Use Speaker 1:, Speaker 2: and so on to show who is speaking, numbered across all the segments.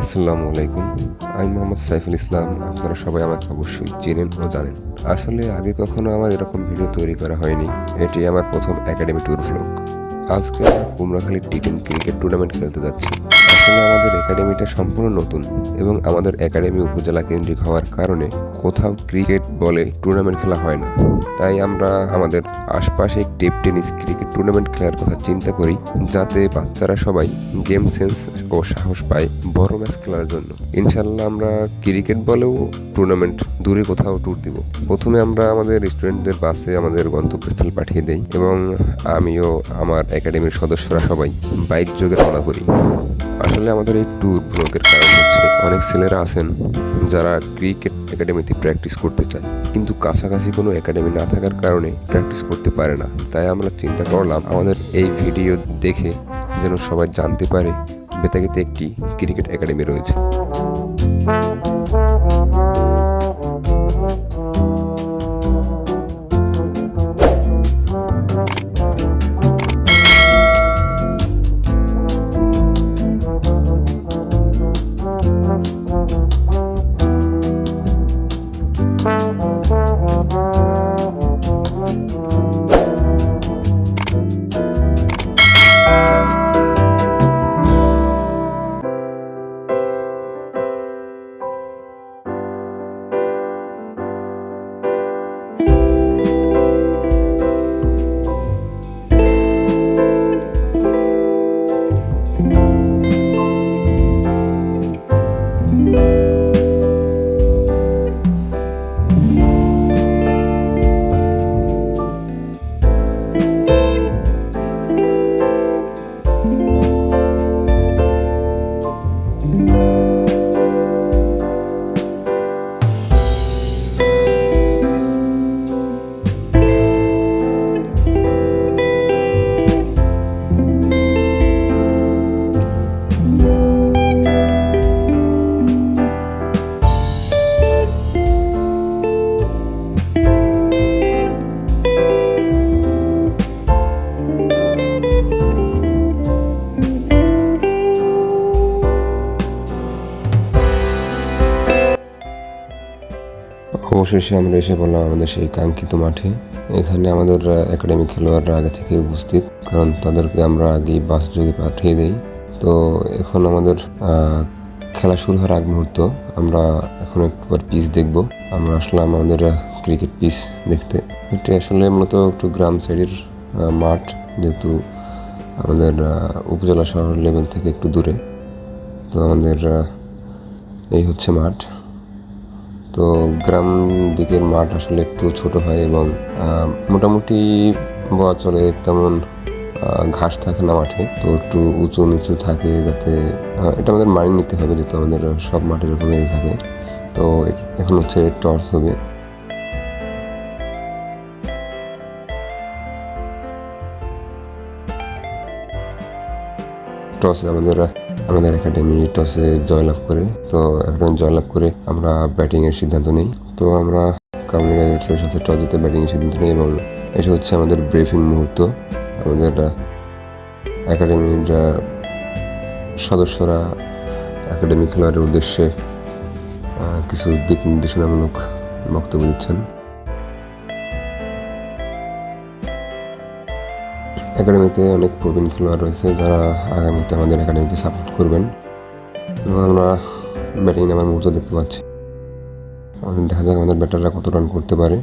Speaker 1: আসসালামু আলাইকুম। আমি মোহাম্মদ সাইফুল ইসলাম। আপনারা সবাই আমাকে অবশ্যই চেনেন ও জানেন। আসলে আগে কখনো আমার এরকম ভিডিও তৈরি করা হয়নি। এটি আমার প্রথম একাডেমি ট্যুর ভ্লগ। আজকে আমরা কুমড়াখালী টি10 ক্রিকেট টুর্নামেন্ট খেলতে যাচ্ছি। আসলে আমাদের একাডেমিটা সম্পূর্ণ নতুন এবং আমাদের একাডেমি উপজেলা কেন্দ্রিক হওয়ার কারণে কোথাও ক্রিকেট বলে টুর্নামেন্ট খেলা হয় না। তাই আমরা আমাদের আশপাশে টেপ টেনিস ক্রিকেট টুর্নামেন্ট খেলার কথা চিন্তা করি, যাতে বাচ্চারা সবাই গেম সেন্স ও সাহস পায় বড় ম্যাচ খেলার জন্য। ইনশাল্লাহ আমরা ক্রিকেট বলেও টুর্নামেন্ট দূরে কোথাও ট্যুর দিব। প্রথমে আমরা আমাদের স্টুডেন্টদের বাসে আমাদের গন্তব্যস্থল পাঠিয়ে দেই এবং আমিও আমার একাডেমির সদস্যরা সবাই বাইক যোগে রওনা করি। আসলে আমাদের এই ট্যুর ব্লগের কারণ হচ্ছে অনেক ছেলেরা আছেন যারা ক্রিকেট একাডেমিতে প্র্যাকটিস করতে চায়, কিন্তু কাছাকাছি কোনো একাডেমি না থাকার কারণে প্র্যাকটিস করতে পারে না। তাই আমরা চিন্তা করলাম আমাদের এই ভিডিও দেখে যেন সবাই জানতে পারে বেতাগিতে একটি ক্রিকেট একাডেমি রয়েছে। অবশেষে আমরা এসে বললাম আমাদের সেই কাঙ্ক্ষিত মাঠে। এখানে আমাদের একাডেমি খেলোয়াড়রা আগে থেকে উপস্থিত, কারণ তাদেরকে আমরা আগেই বাস যোগে পাঠিয়ে দেই। তো এখন আমাদের খেলা শুরু হওয়ার আগ মুহূর্ত, আমরা এখন একবার পিচ দেখব। আমরা আসলাম আমাদের ক্রিকেট পিচ দেখতে। এটি আসলে মূলত একটু গ্রাম সাইডের মাঠ, যেহেতু আমাদের উপজেলা শহর লেভেল থেকে একটু দূরে। তো আমাদের এই হচ্ছে মাঠ। তো গ্রাম দিকের মাঠ আসলে একটু ছোট হয় এবং মোটামুটি বলা চলে তেমন ঘাস থাকে না মাঠে, তো একটু উঁচু নিচু থাকে, যাতে এটা আমাদের মানিয়ে নিতে হবে, যেহেতু আমাদের সব মাঠে এরকমই থাকে। তো এখন হচ্ছে টর্চ হবে। টসে আমাদের একাডেমি টসে জয়লাভ করে। তো একাডেমি জয়লাভ করে আমরা ব্যাটিংয়ের সিদ্ধান্ত নিই। তো আমরা কামনি রাইডার্সের সাথে টস জিতে ব্যাটিংয়ের সিদ্ধান্ত নিই এবং এটা হচ্ছে আমাদের ব্রিফিং মুহূর্ত। আমাদের একাডেমির সদস্যরা একাডেমি খেলোয়াড়ের উদ্দেশ্যে কিছু দিক নির্দেশনামূলক বক্তব্য দিচ্ছেন। একাডেমিতে অনেক প্রবীণ খেলোয়াড় রয়েছে যারা আগামীতে আমাদের একাডেমিকে সাপোর্ট করবেন এবং আমরা ব্যাটিং নামার মুহূর্ত দেখতে পাচ্ছি। দেখা যাক আমাদের ব্যাটাররা কত রান করতে পারে।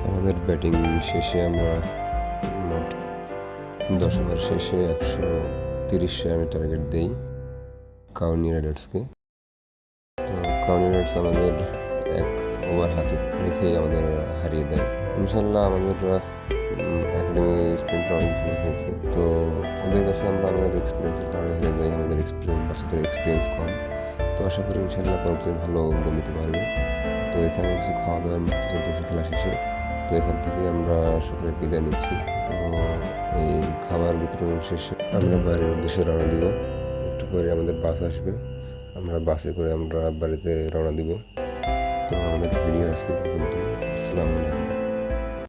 Speaker 1: আমাদের ব্যাটিং শেষে আমরা 10 ওভার শেষে 130 রানের টার্গেট দেই কাউনি রাইডার্সকে। তো কাউনি রাইডার্স আমাদের 1 ওভার হাতে রেখেই আমাদের হারিয়ে দেয়। ইনশাল্লাহ আমাদের একাডেমি স্প্রিন্টটা অনেক ভালো হয়েছে। তো ওদের কাছে আমরা আমাদের এক্সপিরিয়েন্সের কারণে হেরে যাই, আমাদের এক্সপিরিয়েন্স কম। তো আশা করি ইনশাল্লাহ পরবর্তী ভালো গেম দিতে পারবে। তো এখানে কিছু খাওয়া দাওয়ার মুহূর্ত চলতেছে খেলা শেষে। তো এখান থেকে আমরা সকলে বিদায় নিচ্ছি। তো এই খাবার বিতরণ শেষে আমরা বাড়ির উদ্দেশ্যে রওনা দিব। একটু পরে আমাদের বাস আসবে, আমরা বাসে করে আমরা বাড়িতে রওনা দিব। তো আমাদের ভিডিও আজকে পর্যন্ত। আসসালামু আলাইকুম।